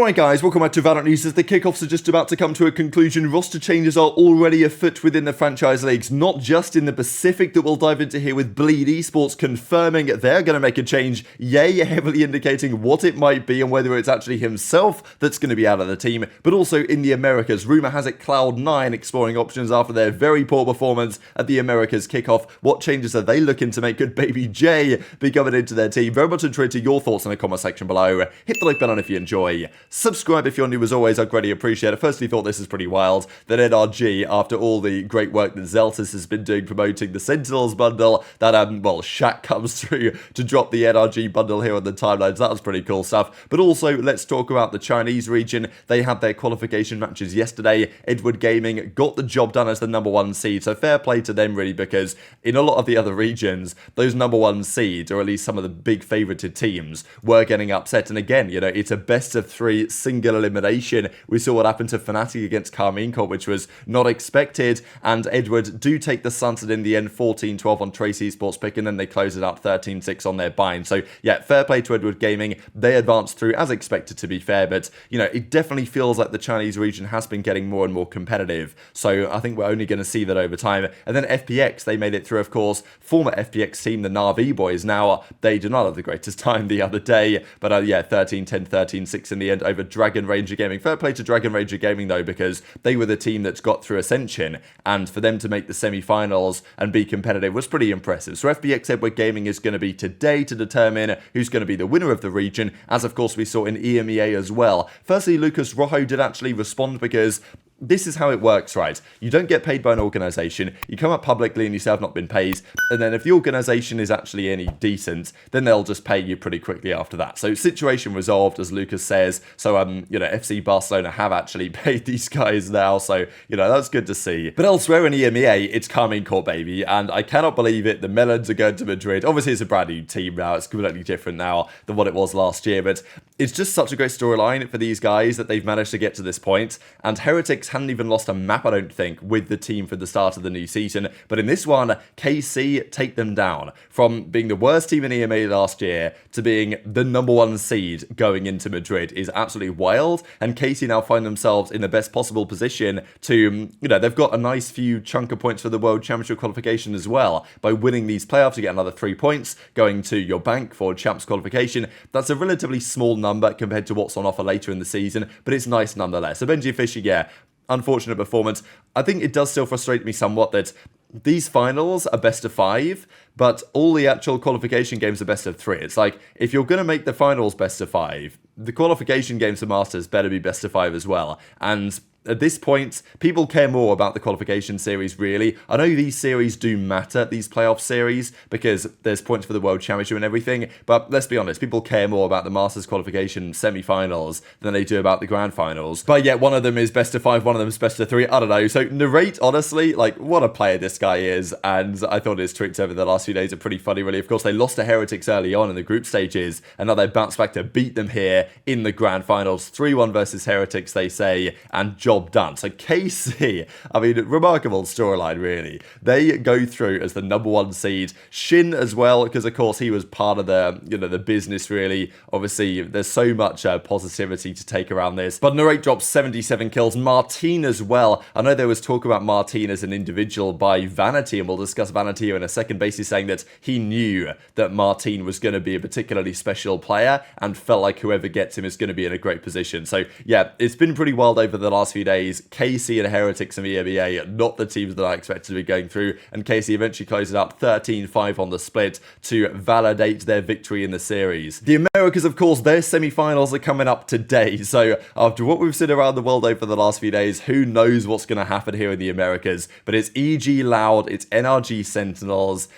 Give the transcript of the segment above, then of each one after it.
Alright guys, welcome back to VALORANT News. As the kickoffs are just about to come to a conclusion, roster changes are already afoot within the franchise leagues, not just in the Pacific that we'll dive into here with Bleed Esports confirming they're going to make a change, yay, heavily indicating what it might be and whether it's actually himself that's going to be out of the team, but also in the Americas. Rumour has it Cloud9 exploring options after their very poor performance at the Americas kickoff. What changes are they looking to make good baby J be coming into their team? Very much intrigued to your thoughts in the comment section below. Hit the like button if you enjoy. Subscribe if you're new as always, I'd greatly appreciate it. Firstly, thought this is pretty wild that Gen.G, after all the great work that Zeltis has been doing promoting the Sentinels bundle, that, Shaq comes through to drop the Gen.G bundle here on the timelines. That was pretty cool stuff. But also, let's talk about the Chinese region. They had their qualification matches yesterday. Edward Gaming got the job done as the #1 seed, so fair play to them really, because in a lot of the other regions, those #1 seeds, or at least some of the big favorited teams, were getting upset. And again, you know, it's a best of 3 single elimination. We saw what happened to Fnatic against Carmine Corp, which was not expected, and Edward do take the sunset in the end, 14-12 on Trace Esports pick, and then they close it out 13-6 on their bind. So yeah, fair play to Edward Gaming. They advanced through as expected, to be fair, but you know, it definitely feels like the Chinese region has been getting more and more competitive, so I think we're only going to see that over time. And then FPX, they made it through, of course. Former FPX team, the Na'Vi boys, now they did not have the greatest time the other day, but yeah, 13-10, 13-6 in the end over Dragon Ranger Gaming. Fair play to Dragon Ranger Gaming though, because they were the team that's got through Ascension, and for them to make the semi-finals and be competitive was pretty impressive. So FBX Edward Gaming is going to be today to determine who's going to be the winner of the region, as of course we saw in EMEA as well. Firstly, Lucas Rojo did actually respond, because this is how it works, right? You don't get paid by an organisation, you come up publicly and you say I've not been paid, and then if the organisation is actually any decent, then they'll just pay you pretty quickly after that. So situation resolved, as Lucas says. So, you know, FC Barcelona have actually paid these guys now, so, you know, that's good to see. But elsewhere in EMEA, it's Carmine Corp, baby, and I cannot believe it. The Melons are going to Madrid. Obviously, it's a brand new team now. It's completely different now than what it was last year, but it's just such a great storyline for these guys that they've managed to get to this point, and Heretics hadn't even lost a map, I don't think, with the team for the start of the new season. But in this one, KC take them down from being the worst team in EMA last year to being the #1 seed going into Madrid is absolutely wild. And KC now find themselves in the best possible position to, you know, they've got a nice few chunk of points for the World Championship qualification as well. By winning these playoffs, you get another 3 points going to your bank for Champs qualification. That's a relatively small number compared to what's on offer later in the season, but it's nice nonetheless. So Benji Fisher, yeah, unfortunate performance. I think it does still frustrate me somewhat that these finals are best of 5, but all the actual qualification games are best of 3. It's like, if you're going to make the finals best of 5, the qualification games for Masters better be best of 5 as well. And at this point, people care more about the qualification series, really. I know these series do matter, these playoff series, because there's points for the World Championship and everything, but let's be honest, people care more about the Masters qualification semi-finals than they do about the Grand Finals. But yet, one of them is best of 5, one of them is best of 3, I don't know. So, Narrate, honestly, like, what a player this guy is, and I thought his tweets over the last few days are pretty funny, really. Of course, they lost to Heretics early on in the group stages, and now they bounced back to beat them here in the Grand Finals. 3-1 versus Heretics, they say, and job done. So KC, I mean, remarkable storyline, really. They go through as the #1 seed. Shin as well, because of course he was part of the, you know, the business, really. Obviously, there's so much positivity to take around this. But Narrate drops 77 kills. Martin as well. I know there was talk about Martin as an individual by Vanity, and we'll discuss Vanity here in a second, basically saying that he knew that Martin was going to be a particularly special player and felt like whoever gets him is going to be in a great position. So yeah, it's been pretty wild over the last few days. KC and Heretics and EMEA, not the teams that I expected to be going through, and KC eventually closes out 13-5 on the split to validate their victory in the series. The Americas, of course, their semi-finals are coming up today, so after what we've seen around the world over the last few days, who knows what's going to happen here in the Americas, but it's EG Loud, it's NRG Sentinels.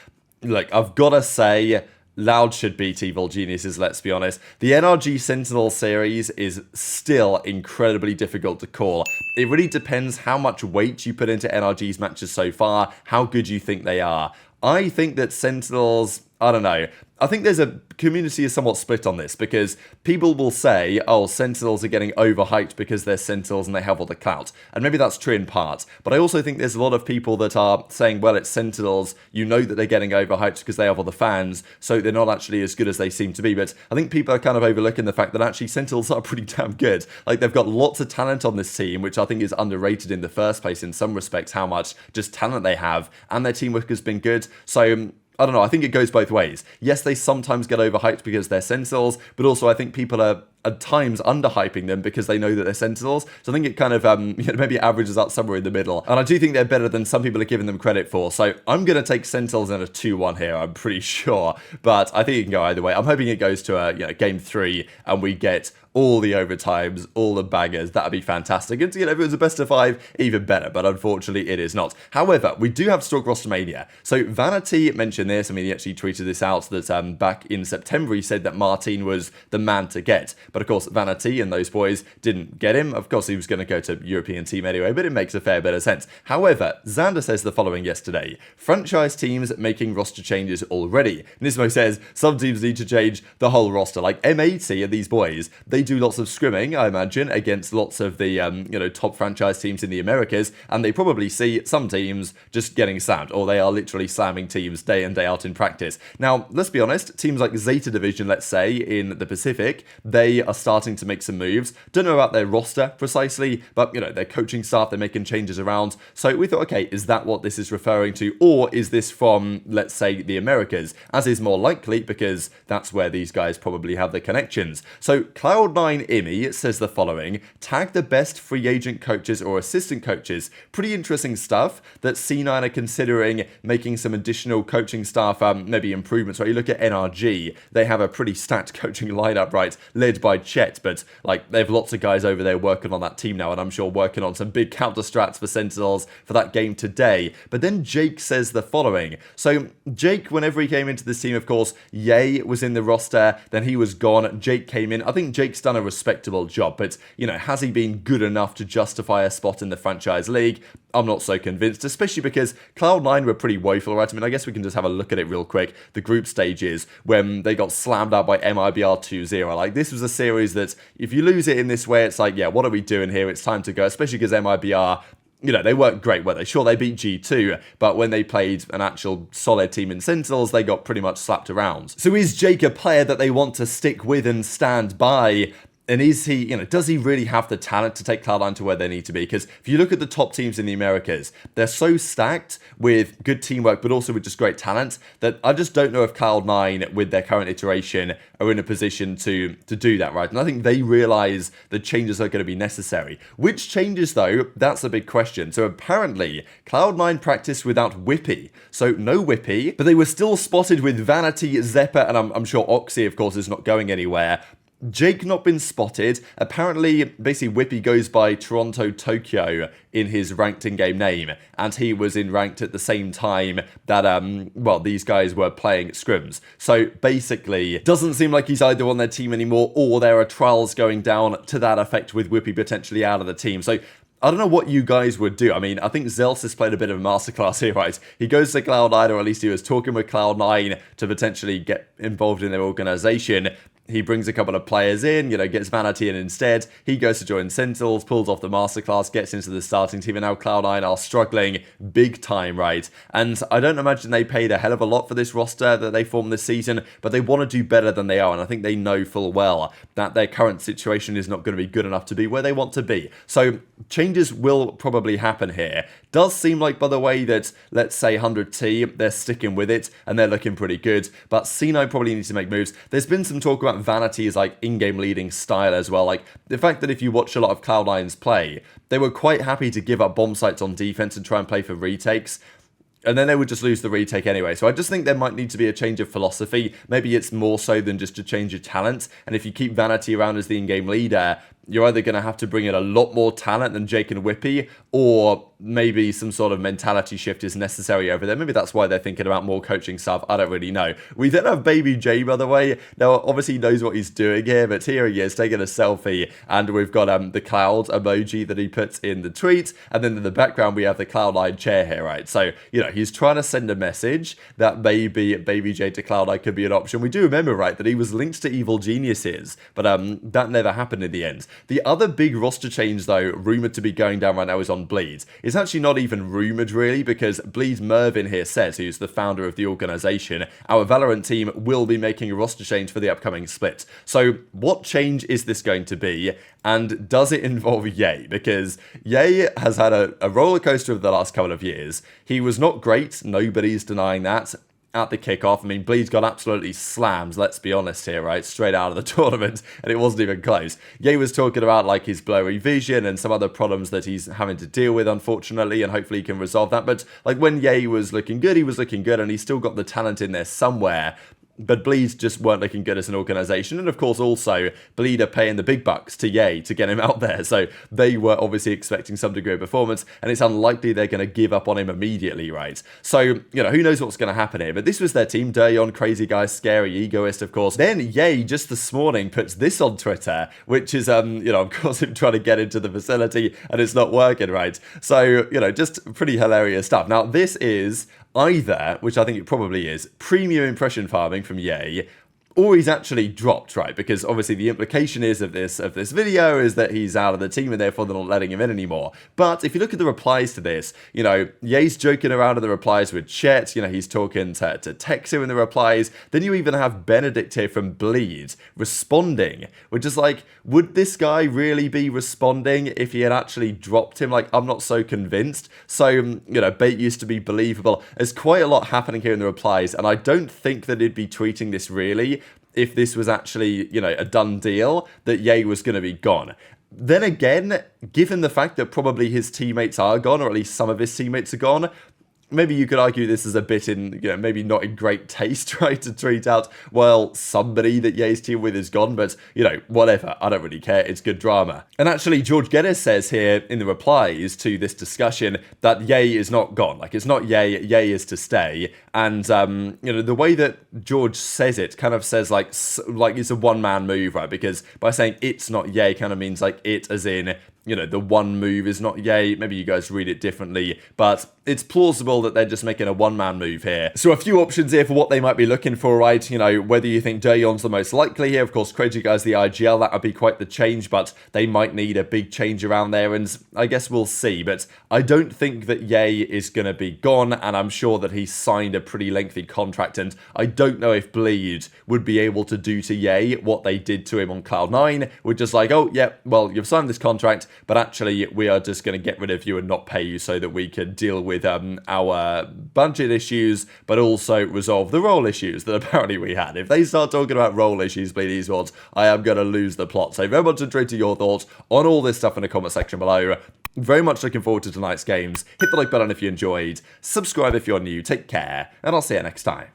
Look, I've got to say, Loud should beat Evil Geniuses, let's be honest. The NRG Sentinel series is still incredibly difficult to call. It really depends how much weight you put into NRG's matches so far, how good you think they are. I think that Sentinels, I don't know. I think there's a community is somewhat split on this because people will say, oh, Sentinels are getting overhyped because they're Sentinels and they have all the clout. And maybe that's true in part. But I also think there's a lot of people that are saying, well, it's Sentinels. You know that they're getting overhyped because they have all the fans. So they're not actually as good as they seem to be. But I think people are kind of overlooking the fact that actually Sentinels are pretty damn good. Like, they've got lots of talent on this team, which I think is underrated in the first place in some respects, how much just talent they have. And their teamwork has been good. So I don't know, I think it goes both ways. Yes, they sometimes get overhyped because they're Sentinels, but also I think people are at times underhyping them because they know that they're Sentinels. So I think it kind of maybe averages out somewhere in the middle. And I do think they're better than some people are giving them credit for. So I'm going to take Sentinels in a 2-1 here, I'm pretty sure. But I think it can go either way. I'm hoping it goes to a game 3 and we get all the overtimes, all the bangers. That'd be fantastic. And if it was a best of 5, even better. But unfortunately, it is not. However, we do have Stalk Rostermania. So Vanity mentioned this. I mean, he actually tweeted this out that back in September, he said that Martin was the man to get. But of course, Vanity and those boys didn't get him. Of course, he was going to go to European team anyway, but it makes a fair bit of sense. However, Xander says the following yesterday. Franchise teams making roster changes already. Nismo says some teams need to change the whole roster. Like M80 and these boys, they do lots of scrimming, I imagine, against lots of the top franchise teams in the Americas, and they probably see some teams just getting slammed, or they are literally slamming teams day in, day out in practice. Now, let's be honest, teams like Zeta Division, let's say, in the Pacific, they are starting to make some moves. Don't know about their roster precisely, but, their coaching staff, they're making changes around. So we thought, okay, is that what this is referring to? Or is this from, let's say, the Americas? As is more likely, because that's where these guys probably have the connections. So Cloud9 Imi says the following. Tag the best free agent coaches or assistant coaches. Pretty interesting stuff that C9 are considering making some additional coaching staff, maybe improvements. Right? You look at NRG, they have a pretty stacked coaching lineup, right? Led by Chet, but they have lots of guys over there working on that team now, and I'm sure working on some big counter strats for Sentinels for that game today. But then Jake says the following. So Jake, whenever he came into this team, of course, Ye was in the roster, then he was gone. Jake came in. I think Jake's done a respectable job, but has he been good enough to justify a spot in the franchise league? I'm not so convinced, especially because Cloud9 were pretty woeful, right? I mean, I guess we can just have a look at it real quick. The group stages when they got slammed out by MIBR 2-0. Like, this was a series that if you lose it in this way, it's like, yeah, what are we doing here? It's time to go, especially because MIBR, they weren't great, were they? Sure, they beat G2, but when they played an actual solid team in Sentinels, they got pretty much slapped around. So is Jake a player that they want to stick with and stand by? And is he, does he really have the talent to take Cloud9 to where they need to be? Because if you look at the top teams in the Americas, they're so stacked with good teamwork, but also with just great talent, that I just don't know if Cloud9, with their current iteration, are in a position to do that, right? And I think they realize the changes are going to be necessary. Which changes, though? That's a big question. So apparently, Cloud9 practiced without Whippy. So no Whippy, but they were still spotted with Vanity, Zeppa, and I'm sure Oxy, of course, is not going anywhere. Jake not been spotted. Apparently, basically, Whippy goes by Toronto Tokyo in his ranked in-game name, and he was in ranked at the same time that, these guys were playing scrims. So basically, it doesn't seem like he's either on their team anymore, or there are trials going down to that effect with Whippy potentially out of the team. So I don't know what you guys would do. I mean, I think Zels has played a bit of a masterclass here, right? He goes to Cloud9, or at least he was talking with Cloud9 to potentially get involved in their organization. He brings a couple of players in, gets Vanity in instead. He goes to join Sentinels, pulls off the masterclass, gets into the starting team, and now Cloud9 are struggling big time, right? And I don't imagine they paid a hell of a lot for this roster that they formed this season, but they want to do better than they are, and I think they know full well that their current situation is not going to be good enough to be where they want to be. So changes will probably happen here. Does seem like, by the way, that, let's say, 100T, they're sticking with it, and they're looking pretty good, but C9 probably needs to make moves. There's been some talk about Vanity's in-game leading style as well. Like, the fact that if you watch a lot of Cloud9's play, they were quite happy to give up bomb sites on defense and try and play for retakes. And then they would just lose the retake anyway. So I just think there might need to be a change of philosophy. Maybe it's more so than just a change of talent. And if you keep Vanity around as the in-game leader, you're either going to have to bring in a lot more talent than Jake and Whippy, or maybe some sort of mentality shift is necessary over there. Maybe that's why they're thinking about more coaching stuff. I don't really know. We then have Baby J, by the way. Now, obviously he knows what he's doing here, but here he is taking a selfie, and we've got the cloud emoji that he puts in the tweet, and then in the background we have the Cloud9 chair here, right? So, he's trying to send a message that maybe Baby J to Cloud9 could be an option. We do remember, right, that he was linked to Evil Geniuses, but that never happened in the end. The other big roster change, though, rumoured to be going down right now is on Bleed. It's actually not even rumoured, really, because Bleed Mervin here says, who's the founder of the organisation, our Valorant team will be making a roster change for the upcoming split. So what change is this going to be, and does it involve Ye? Because Ye has had a roller coaster over the last couple of years. He was not great, nobody's denying that. At the kickoff, I mean, Bleed's got absolutely slammed, let's be honest here, right? Straight out of the tournament, and it wasn't even close. Ye was talking about, like, his blurry vision and some other problems that he's having to deal with, unfortunately, and hopefully he can resolve that. But, like, when Ye was looking good, he was looking good, and he's still got the talent in there somewhere. But Bleed just weren't looking good as an organisation. And of course, also, Bleed are paying the big bucks to Ye to get him out there. So they were obviously expecting some degree of performance, and it's unlikely they're going to give up on him immediately, right? So, who knows what's going to happen here. But this was their team. Daeon, crazy guy, scary, egoist, of course. Then Ye, just this morning, puts this on Twitter, which is, of course, him trying to get into the facility, and it's not working, right? So, just pretty hilarious stuff. Now, this is either, which I think it probably is, premium impression farming from Ye, or he's actually dropped, right? Because obviously the implication is of this video is that he's out of the team and therefore they're not letting him in anymore. But if you look at the replies to this, Ye's joking around in the replies with Chet, he's talking to Texu in the replies. Then you even have Benedict here from Bleed responding, which is like, would this guy really be responding if he had actually dropped him? Like, I'm not so convinced. So, bait used to be believable. There's quite a lot happening here in the replies, and I don't think that he'd be tweeting this really if this was actually, a done deal, that Ye was going to be gone. Then again, given the fact that probably his teammates are gone, or at least some of his teammates are gone, maybe you could argue this is a bit in, maybe not in great taste, right, to tweet out, well, somebody that Ye's team with is gone, but, whatever, I don't really care, it's good drama. And actually, George Geddes says here in the replies to this discussion that Ye is not gone, like, it's not Ye is to stay, and, the way that George says it kind of says, like it's a one-man move, right, because by saying it's not Ye kind of means, like, it as in, the one move is not Ye. Maybe you guys read it differently, but it's plausible that they're just making a one-man move here. So a few options here for what they might be looking for, right? Whether you think Daeon's the most likely here. Of course, Crazy Guy's the IGL. That would be quite the change, but they might need a big change around there, and I guess we'll see. But I don't think that Ye is going to be gone, and I'm sure that he's signed a pretty lengthy contract, and I don't know if Bleed would be able to do to Ye what they did to him on Cloud9, which is like, oh, yeah, well, you've signed this contract, but actually we are just going to get rid of you and not pay you so that we can deal with our budget issues, but also resolve the role issues that apparently we had. If they start talking about role issues, Bleed Esports, I am going to lose the plot. So very much intrigued to your thoughts on all this stuff in the comment section below. Very much looking forward to tonight's games. Hit the like button if you enjoyed, subscribe if you're new, take care, and I'll see you next time.